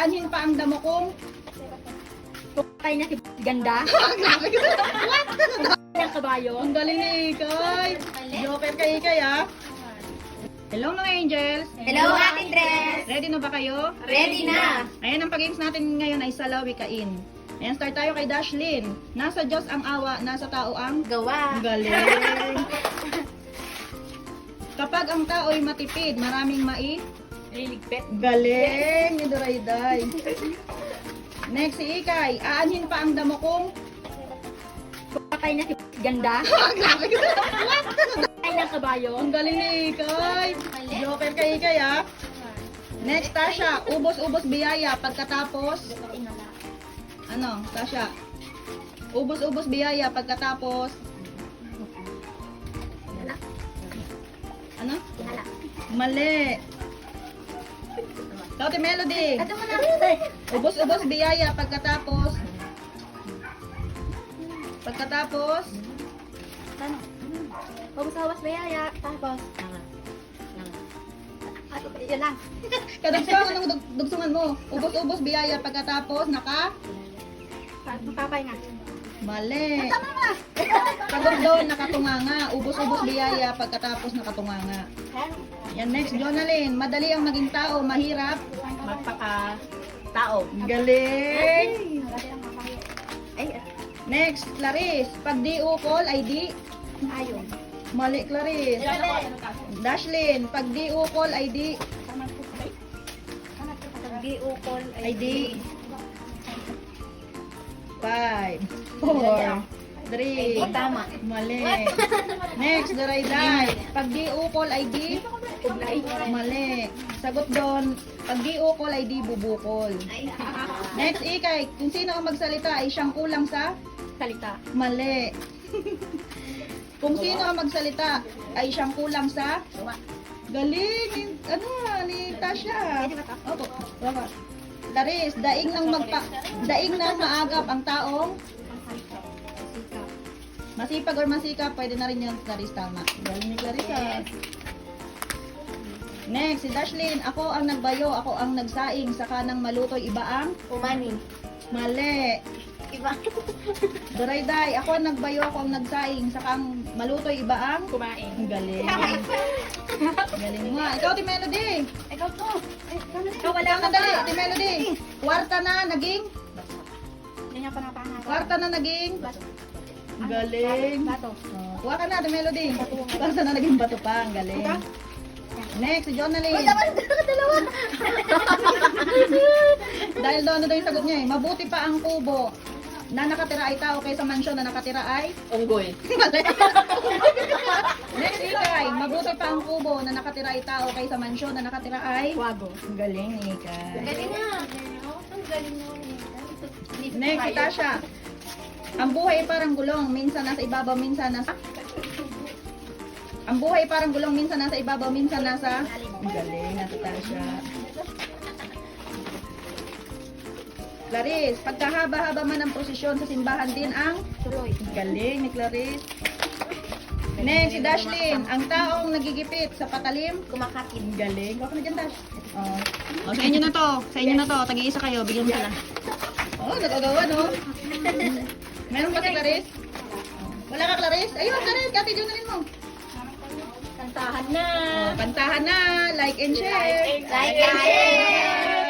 aanhin pa ang damo kong Tukay na si Ganda. Ang kabayo. ang galing ni Ikay. Joker kay Ikay ah. Hello mga angels. Hello, Ate Dress. Ready na ba kayo? Ready na. Ayan, ang pag-games natin ngayon ay salawikain. Ayan, start tayo kay Dashlyn. Nasa Diyos ang awa, nasa tao ang Gawa. galing. Kapag ang tao'y matipid, maraming Liligpit. galing ni Durayday. Next si Ikay, aanhin pa ang damo kong Tukay na si Ganda. Tukay ng kabayo. ang galing ni Ikay. Joker kay Ikay ah. Next, Tasha, ubos-ubos biyaya pagkatapos ano, Tasha? Ubos-ubos biyaya pagkatapos ano? Mali. Ikaw, Melody. Ito mo na. Ubos-ubos biyaya pagkatapos Ano? Pagkasawas bayaya. Tapos. Yun lang. kadugsungan, anong dugsungan mo? Ubos-ubos biyaya pagkatapos Papay nga. Mali. Pagod doon, nakatunganga. Ubos-ubos biyaya pagkatapos nakatunganga. Yan, next, Jonalyn. Madali ang maging tao, mahirap. Magpaka-tao. Galing. Ay, Next, Clarice. Pag di ukol ay di. ayun. Mali, Clarice. Dashlyn. Pag di ukol ay di. Di ukol Ay di. 5, 4, 3. Tama. Mali. Next, Durayday. Pag di ukol ay di. Mali. Sagot doon. Pag di ukol ay di bubukol. Next, Ikay. Kung sino ang magsalita ay siyang kulang sa. Salita. Mali. Kung sino ang magsalita ay siyang kulang sa. Galing. Ano ni Tasha? Opo. Baba. Laris, daing nang maagap ang taong masipag or masikap, pwede na rin yung Clarice, tama. Galing ni Clarissa. Next, si Dashlyn, ako ang nagbayo, ako ang nagsaing, sa kanang malutoy, iba ang Umani. mali. Iba. Durayday, ako ang nagbayo, ako ang nagsaing, sa kang malutoy, iba ang Kumain. ang galing. Galing mo. Ikaw, Ti Melody. Ikaw to. Ikaw, wala ka dali, Ti Melody. Kwarta na, naging? Hindi niya pa napangalan. Kwarta na, naging? Galing. Bato. Oh, kuha ka na, Ate Melody. Kwarta na, naging bato pa. Ang galing. Next, si Jonalyn. Dalawa. Dahil doon na daw yung sagot niya eh. Mabuti pa ang kubo na nakatira ay tao kaysa mansyon na nakatira ay Unggoy. Next, Ikay. Mabuti pa ang kubo na nakatira ay tao kaysa mansyon na nakatira ay Wago. Ang galing, Ikay. Galing na. Ang galing mo. Next, si Tasha. Ang buhay ay parang gulong, minsan nasa ibabaw, minsan nasa. Ang buhay ay parang gulong, minsan nasa ibabaw, minsan nasa. Ang galing, nasa Tasha. Clarice, pagkahaba-haba man ang prosesyon sa simbahan din ang Tuloy. galing ni Clarice. Next, si Dashlyn, ang taong nagigipit sa patalim. Kumakapit. Galing. Huwag ka na dyan, Dash. Oh. Oh, sa inyo na to. Sa inyo na to. Tag-iisa kayo. Bigyan mo sila. Oh, nagagawa, no? Meron ba si Clarice? Wala ka, Clarice? Ayun, Clarice. Kati, dyan na rin mo. Kantahan na. Oh, kantahan na. Like and share. Like and share.